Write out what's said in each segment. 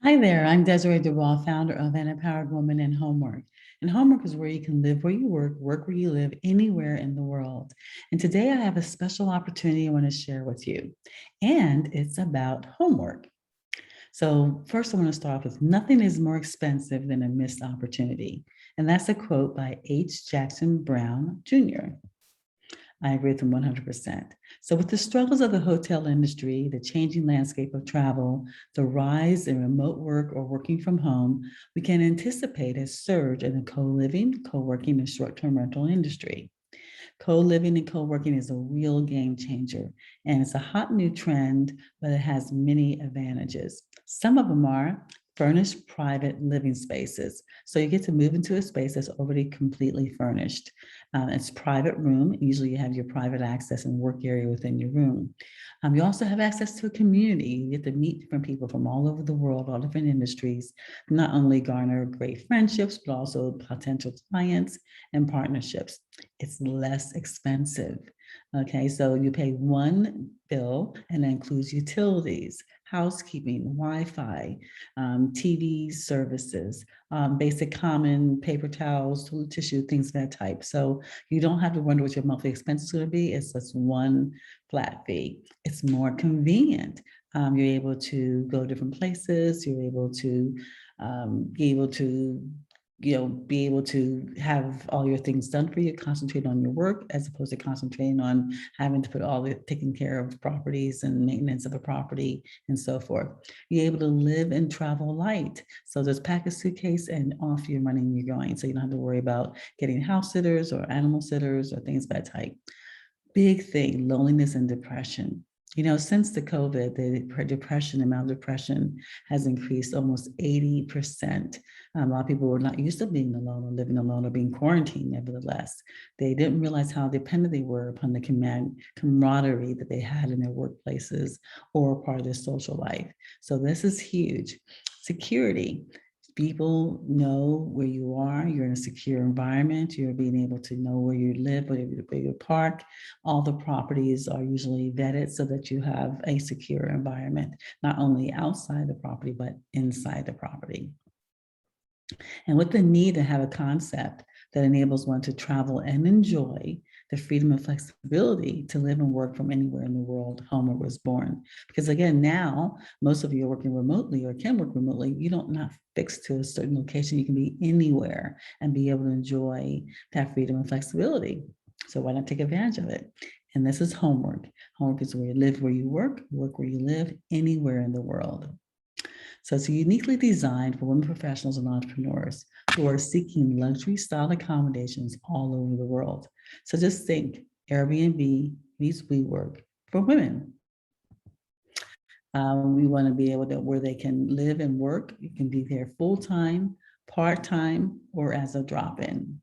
Hi there, I'm Desiree, founder of An Empowered Woman in Homework. And homework is where you can live where you work where you live, anywhere in the world. And today I have a special opportunity I want to share with you. And it's about homework. So, first, I want to start off with nothing is more expensive than a missed opportunity. And that's a quote by H. Jackson Brown Jr. I agree with them 100%. So, with the struggles of the hotel industry, the changing landscape of travel, the rise in remote work or working from home, we can anticipate a surge in the co living, co working, and short term rental industry. Co-living and co-working is a real game changer, and it's a hot new trend, but it has many advantages. Some of them are furnished private living spaces. So you get to move into a space that's already completely furnished. It's private room. Usually you have your private access and work area within your room. You also have access to a community. You get to meet different people from all over the world, all different industries, not only garner great friendships, but also potential clients and partnerships. It's less expensive. Okay, so you pay one bill and that includes utilities, housekeeping, Wi-Fi, TV services, basic common paper towels, toilet tissue, things of that type. So you don't have to wonder what your monthly expense is going to be. It's just one flat fee. It's more convenient. You're able to go different places. You're able to be able to be able to have all your things done for you, concentrate on your work as opposed to concentrating on having to put all the taking care of properties and maintenance of a property and so forth. You're able to live and travel light. So just pack a suitcase and off you're running, you're going. So you don't have to worry about getting house sitters or animal sitters or things of that type. Big thing, loneliness and depression. Since the COVID, the depression, amount of depression has increased almost 80%. A lot of people were not used to being alone or living alone or being quarantined, nevertheless. They didn't realize how dependent they were upon the camaraderie that they had in their workplaces or part of their social life. So this is huge. Security. People know where you are. You're in a secure environment. You're being able to know where you live, where you park. All the properties are usually vetted so that you have a secure environment, not only outside the property, but inside the property. And with the need to have a concept that enables one to travel and enjoy the freedom and flexibility to live and work from anywhere in the world, Homer was born. Because again, now most of you are working remotely or can work remotely. You don't not fixed to a certain location. You can be anywhere and be able to enjoy that freedom and flexibility. So why not take advantage of it? And this is homework. Homework is where you live, where you work where you live, anywhere in the world. So it's uniquely designed for women professionals and entrepreneurs who are seeking luxury style accommodations all over the world. So just think Airbnb meets WeWork for women. We want to be able to where they can live and work. You can be there full time, part time, or as a drop in.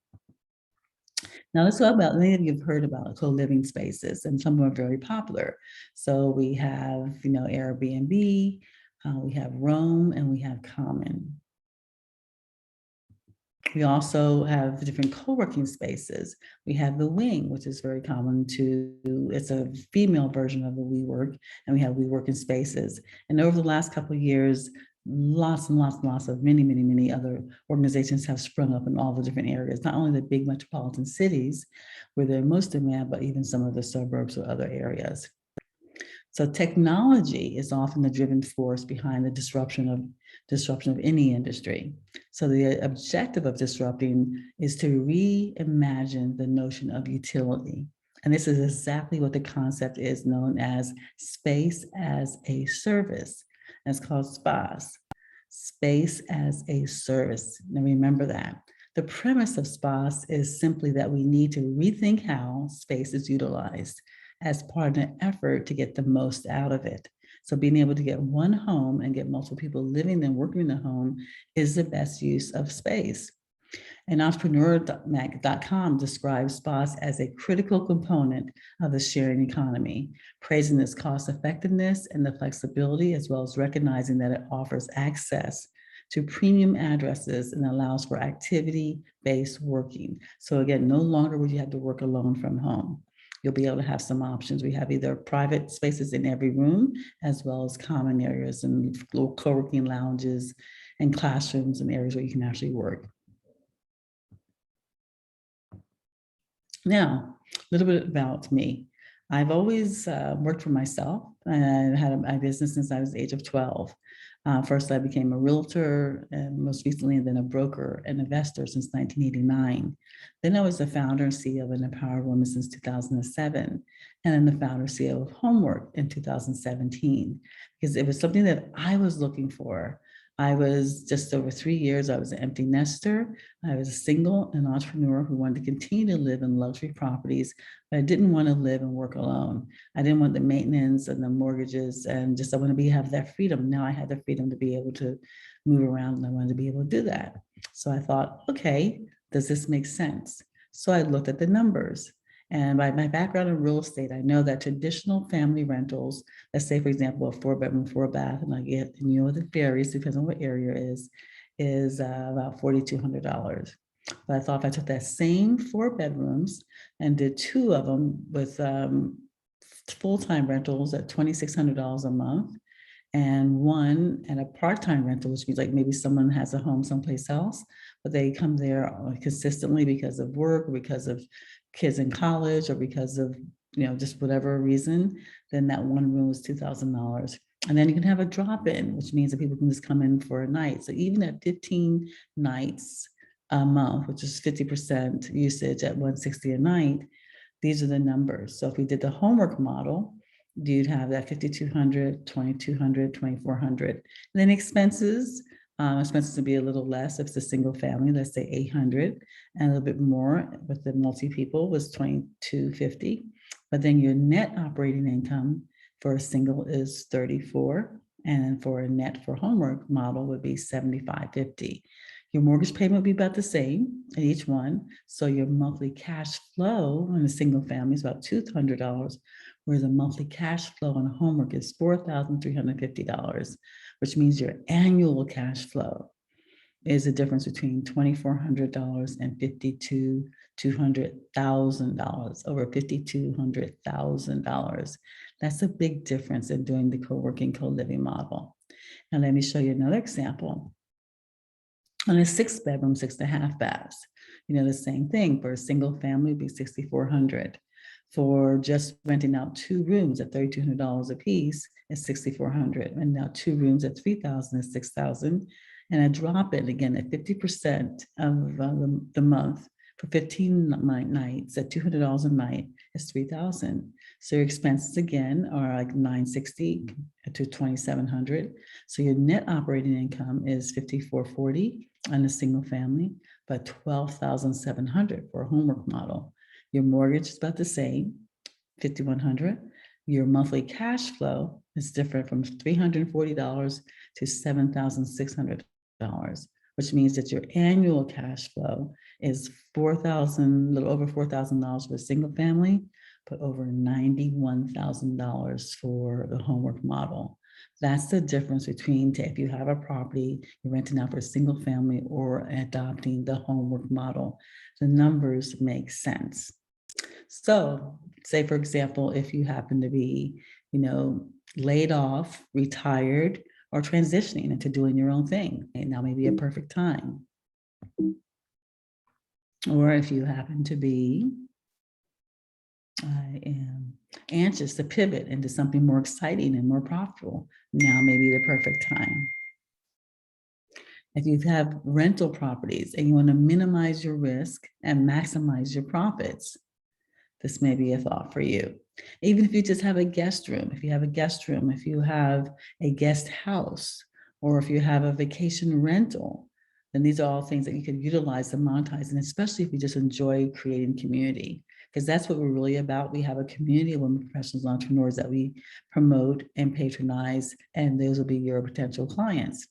Now let's talk about, many of you have heard about co-living spaces and some are very popular. So we have, Airbnb, we have Roam, and we have Common. We also have different co-working spaces. We have the Wing, which is very common it's a female version of the WeWork, and we have WeWork in spaces. And over the last couple of years, lots and lots and lots of many other organizations have sprung up in all the different areas, not only the big metropolitan cities where they're most demand, but even some of the suburbs or other areas. So technology is often the driving force behind the disruption of any industry. So the objective of disrupting is to reimagine the notion of utility. And this is exactly what the concept is known as space as a service. And it's called SPAS, space as a service. Now remember that. The premise of SPAS is simply that we need to rethink how space is utilized as part of an effort to get the most out of it. So being able to get one home and get multiple people living and working in the home is the best use of space. And entrepreneur.com describes SPAS as a critical component of the sharing economy, praising its cost effectiveness and the flexibility, as well as recognizing that it offers access to premium addresses and allows for activity-based working. So again, no longer would you have to work alone from home. you'll be able to have some options. We have either private spaces in every room, as well as common areas and little co-working lounges and classrooms and areas where you can actually work. Now, a little bit about me. I've always worked for myself. I had my business since I was the age of 12. First, I became a realtor, and most recently, then a broker and investor since 1989. Then I was the founder and CEO of an Empowered Woman since 2007, and then the founder and CEO of Homework in 2017, because it was something that I was looking for. I was just over 3 years, I was an empty nester. I was a single and entrepreneur who wanted to continue to live in luxury properties, but I didn't want to live and work alone. I didn't want the maintenance and the mortgages, and just I want to have that freedom. Now I had the freedom to be able to move around, and I wanted to be able to do that. So I thought, okay, does this make sense? So I looked at the numbers. And by my background in real estate, I know that traditional family rentals, let's say, for example, a 4-bedroom, 4-bath, and I get, and you know, it varies depending on what area is about $4,200. But I thought if I took that same 4 bedrooms and did 2 of them with full-time rentals at $2,600 a month, and one at a part-time rental, which means like maybe someone has a home someplace else, but they come there consistently because of work, or because of kids in college, or because of, you know, just whatever reason, then that one room is $2,000. And then you can have a drop-in, which means that people can just come in for a night. So even at 15 nights a month, which is 50% usage at $160 a night, these are the numbers. So if we did the Homework model, you'd have that 5,200, 2,200, 2,400. And then expenses would be a little less if it's a single family, let's say 800, and a little bit more with the multi-people was 2,250. But then your net operating income for a single is 34, and for a net for Homework model would be 7,550. Your mortgage payment would be about the same in each one. So your monthly cash flow on a single family is about $200, whereas a monthly cash flow on Homework is $4,350, which means your annual cash flow is the difference between $2,400 and $200,000, over $5,200,000. That's a big difference in doing the co-working, co-living model. Now let me show you another example. On a 6-bedroom, 6.5 baths, you know, the same thing. For a single family, it'd be $6,400. For just renting out 2 rooms at $3,200 a piece, it's $6,400. And now 2 rooms at $3,000 is $6,000. And I drop it again at 50% of the month for 15 nights at $200 a night is $3,000. So your expenses again are like $960 to $2,700. So your net operating income is $5,440 on a single family, but $12,700 for a Homework model. Your mortgage is about the same, $5,100. Your monthly cash flow is different from $340 to $7,600, which means that your annual cash flow is $4,000, a little over $4,000 for a single family, but over $91,000 for the Homework model. That's the difference between if you have a property, you're renting out for a single family, or adopting the Homework model. The numbers make sense. So say, for example, if you happen to be, you know, laid off, retired, or transitioning into doing your own thing, and now may be a perfect time. Or if you happen to be, I am anxious to pivot into something more exciting and more profitable, now may be the perfect time. If you have rental properties and you want to minimize your risk and maximize your profits, this may be a thought for you. Even if you just have a guest room, if you have a guest room, if you have a guest house, or if you have a vacation rental, then these are all things that you can utilize and monetize, and especially if you just enjoy creating community, because that's what we're really about. We have a community of women professionals, entrepreneurs that we promote and patronize, and those will be your potential clients.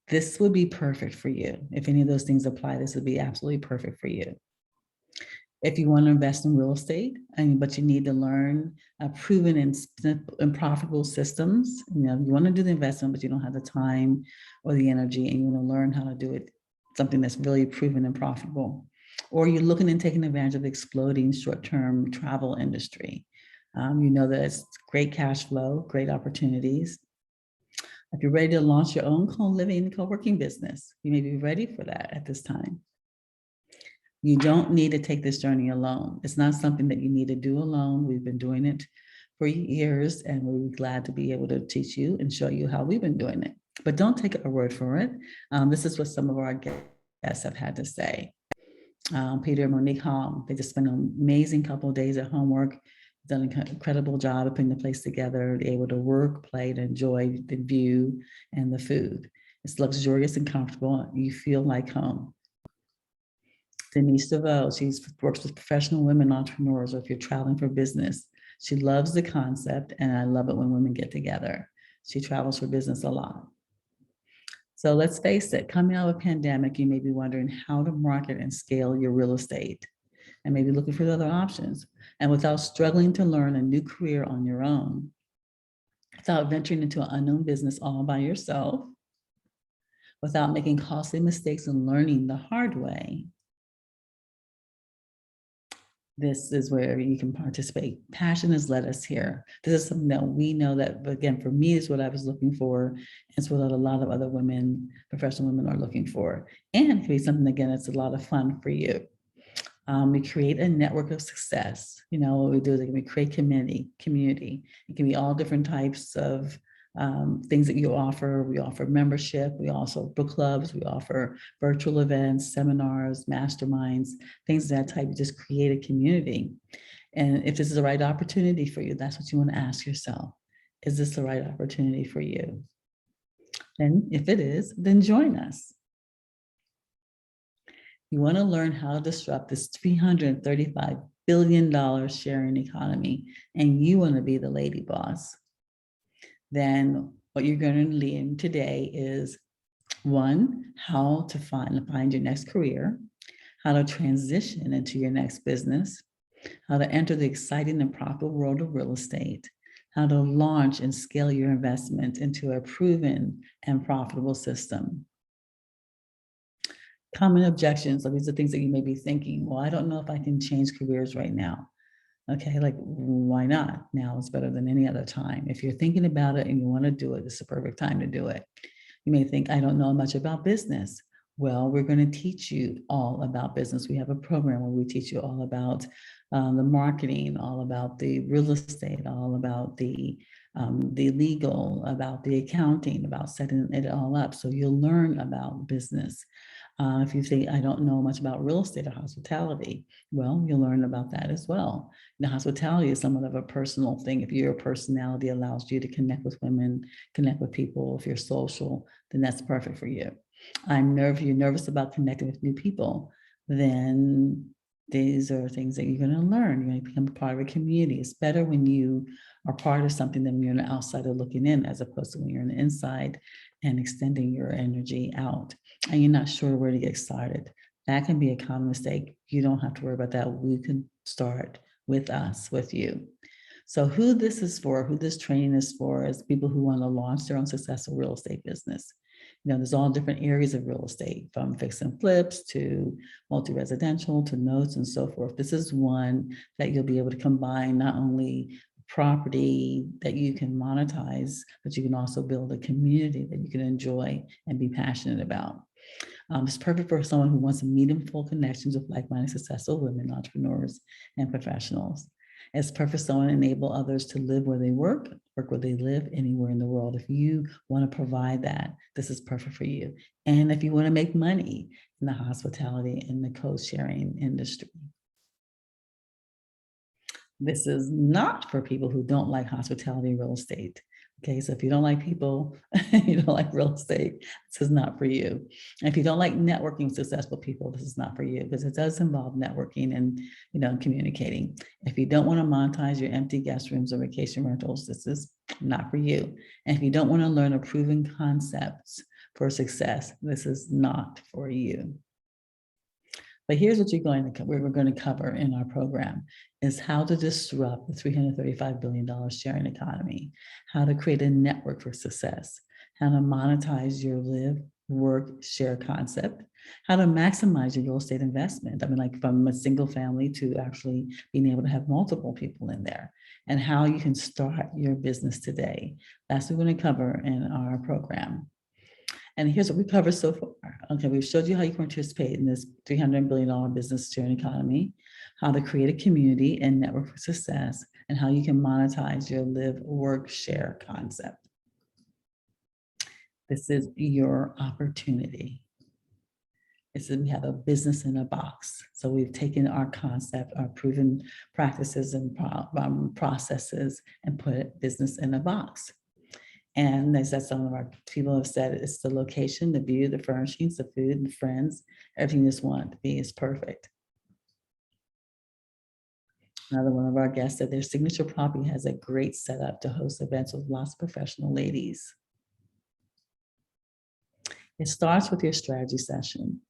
This would be perfect for you. If any of those things apply, this would be absolutely perfect for you. If you want to invest in real estate, but you need to learn proven and profitable systems, you know, you want to do the investment, but you don't have the time or the energy, and you want to learn how to do it, something that's really proven and profitable. or you're looking and taking advantage of the exploding short-term travel industry. You know that it's great cash flow, great opportunities. If you're ready to launch your own co-living, co-working business, you may be ready for that at this time. You don't need to take this journey alone. It's not something that you need to do alone. We've been doing it for years, and we're glad to be able to teach you and show you how we've been doing it. But don't take our word for it. This is what some of our guests have had to say. Peter and Monique Hall, they just spent an amazing couple of days at Homework, done an incredible job of putting the place together, able to work, play, and enjoy the view and the food. It's luxurious and comfortable. You feel like home. Denise DeVoe, she works with professional women entrepreneurs, or if you're traveling for business. She loves the concept, and I love it when women get together. She travels for business a lot. So let's face it, coming out of a pandemic, you may be wondering how to market and scale your real estate, and maybe looking for other options. And without struggling to learn a new career on your own, without venturing into an unknown business all by yourself, without making costly mistakes and learning the hard way, this is where you can participate. Passion has led us here. This is something that we know that, again, for me, is what I was looking for. It's what a lot of other women, professional women, are looking for. And it can be something, again, that's a lot of fun for you. We create a network of success. You know, what we do is we create community. It can be all different types of things that you offer. We offer membership. We also book clubs. We offer virtual events, seminars, masterminds, things of that type. You just create a community. And if this is the right opportunity for you, that's what you want to ask yourself. Is this the right opportunity for you? And if it is, then join us. You want to learn how to disrupt this $335 billion sharing economy, and you want to be the lady boss. Then what you're going to learn today is, one, how to find your next career, how to transition into your next business, how to enter the exciting and profitable world of real estate, how to launch and scale your investment into a proven and profitable system. Common objections. So these are things that you may be thinking, well, I don't know if I can change careers right now. Okay, like, why not? Now is better than any other time. If you're thinking about it and you want to do it, it's the perfect time to do it. You may think, I don't know much about business. Well, we're going to teach you all about business. We have a program where we teach you all about the marketing, all about the real estate, all about the legal, about the accounting, about setting it all up. So you'll learn about business. If you say, I don't know much about real estate or hospitality, well, you'll learn about that as well. Now, hospitality is somewhat of a personal thing. If your personality allows you to connect with women, connect with people, if you're social, then that's perfect for you. You're nervous about connecting with new people, then these are things that you're going to learn. You're going to become a part of a community. It's better when you are part of something than when you're an outsider looking in, as opposed to when you're on the inside and extending your energy out and you're not sure where to get started. That can be a common mistake. You don't have to worry about that. We can start with us, with you. So who this is for, who this training is for, is people who want to launch their own successful real estate business. You know, there's all different areas of real estate, from fix and flips to multi-residential to notes and so forth. This is one that you'll be able to combine not only property that you can monetize, but you can also build a community that you can enjoy and be passionate about. It's perfect for someone who wants meaningful connections with like-minded successful women, entrepreneurs, and professionals. It's perfect for someone to enable others to live where they work where they live, anywhere in the world. If you want to provide that, this is perfect for you. And if you want to make money in the hospitality and the co-sharing industry. This is not for people who don't like hospitality real estate. Okay, so if you don't like people, you don't like real estate, this is not for you. And if you don't like networking with successful people, this is not for you, because it does involve networking and communicating. If you don't want to monetize your empty guest rooms or vacation rentals, this is not for you. And if you don't want to learn a proven concepts for success, this is not for you. But here's what we're going to cover in our program is how to disrupt the $335 billion sharing economy, how to create a network for success, how to monetize your live, work, share concept, how to maximize your real estate investment. I mean, like from a single family to actually being able to have multiple people in there, and how you can start your business today. That's what we're going to cover in our program. And here's what we covered so far. Okay, we've showed you how you can participate in this $300 billion business sharing economy, how to create a community and network for success, and how you can monetize your live, work, share concept. This is your opportunity. We have a business in a box. So we've taken our concept, our proven practices and processes, and put it business in a box. And as some of our people have said, it's the location, the view, the furnishings, the food, the friends, everything you just want it to be is perfect. Another one of our guests said their signature property has a great setup to host events with lots of professional ladies. It starts with your strategy session.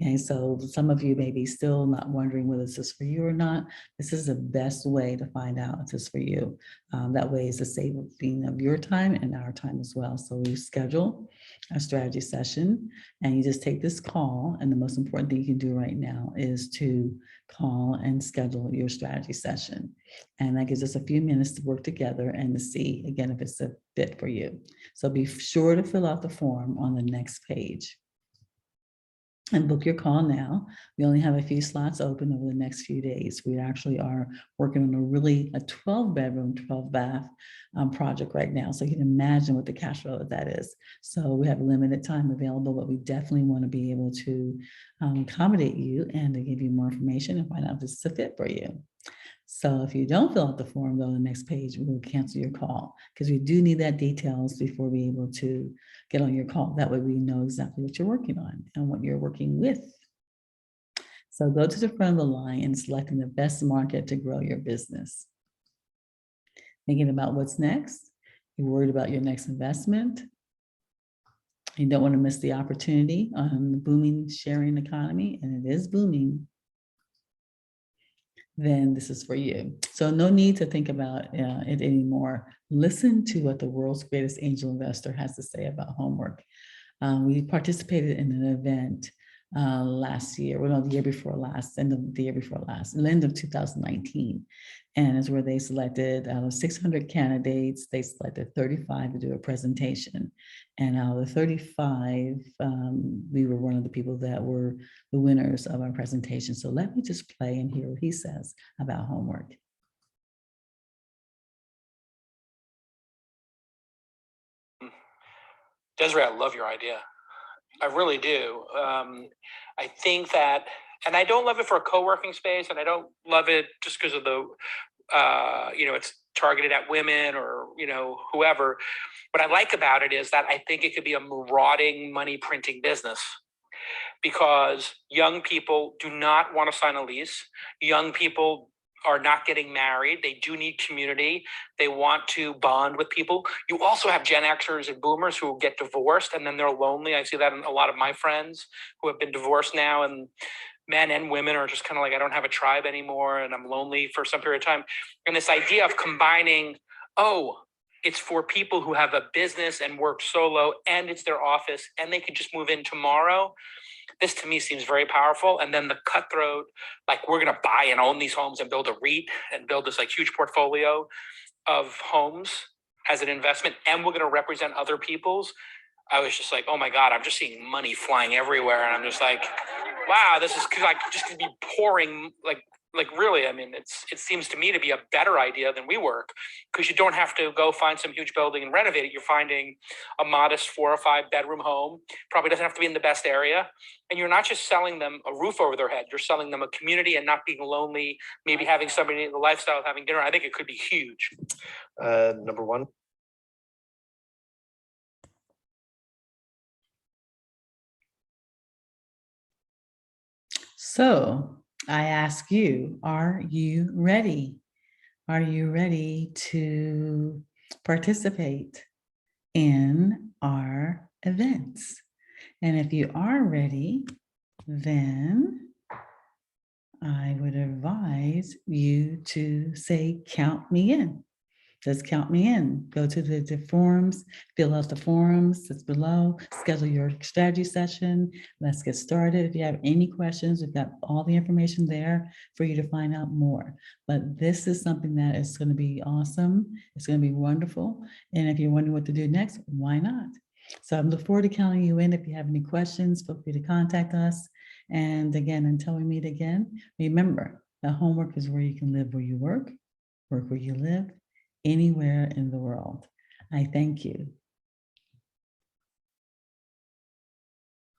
Okay, so some of you may be still not wondering whether this is for you or not. This is the best way to find out if this is for you. That way is a saving of your time and our time as well. So we schedule a strategy session, and you just take this call. And the most important thing you can do right now is to call and schedule your strategy session. And that gives us a few minutes to work together and to see, again, if it's a fit for you. So be sure to fill out the form on the next page and book your call now. We only have a few slots open over the next few days. We actually are working on a 12-bedroom, 12-bath project right now. So you can imagine what the cash flow of that is. So we have limited time available, but we definitely want to be able to accommodate you and to give you more information and find out if this is a fit for you. So if you don't fill out the form, go to the next page, we'll cancel your call, because we do need that details before we're able to get on your call. That way we know exactly what you're working on and what you're working with. So go to the front of the line and selecting the best market to grow your business. Thinking about what's next. You're worried about your next investment. You don't want to miss the opportunity on the booming sharing economy, and it is booming. Then this is for you. So no need to think about it anymore. Listen to what the world's greatest angel investor has to say about homework. We participated in an event last year, well, no, the year before last, end of 2019. And it's where they selected out of 600 candidates, they selected 35 to do a presentation. And out of the 35, we were one of the people that were the winners of our presentation. So let me just play and hear what he says about homework. Desiree, I love your idea. I really do. I think that, and I don't love it for a co-working space, and I don't love it just because of the, it's targeted at women or, whoever. What I like about it is that I think it could be a marauding money printing business, because young people do not want to sign a lease. Young people are not getting married. They do need community. They want to bond with people. You also have Gen Xers and boomers who get divorced and then they're lonely. I see that in a lot of my friends who have been divorced now, and men and women are just kind of like, I don't have a tribe anymore and I'm lonely for some period of time. And this idea of combining, it's for people who have a business and work solo and it's their office and they could just move in tomorrow. This to me seems very powerful. And then the cutthroat, like we're going to buy and own these homes and build a REIT and build this like huge portfolio of homes as an investment. And we're going to represent other people's. I was just like, oh my God, I'm just seeing money flying everywhere. And I'm just like, wow, this is like just going to be pouring like really, I mean, it seems to me to be a better idea than WeWork, because you don't have to go find some huge building and renovate it. You're finding a modest 4 or 5 bedroom home, probably doesn't have to be in the best area. And you're not just selling them a roof over their head, you're selling them a community and not being lonely, maybe having somebody in the lifestyle of having dinner. I think it could be huge. Number one. So I ask you, are you ready? Are you ready to participate in our events? And if you are ready, then I would advise you to say, count me in. Just count me in. Go to the forums, fill out the forums that's below, schedule your strategy session. Let's get started. If you have any questions, we've got all the information there for you to find out more. But this is something that is going to be awesome. It's going to be wonderful. And if you're wondering what to do next, why not? So I look forward to counting you in. If you have any questions, feel free to contact us. And again, until we meet again, remember that homework is where you can live where you work where you live, anywhere in the world. I thank you.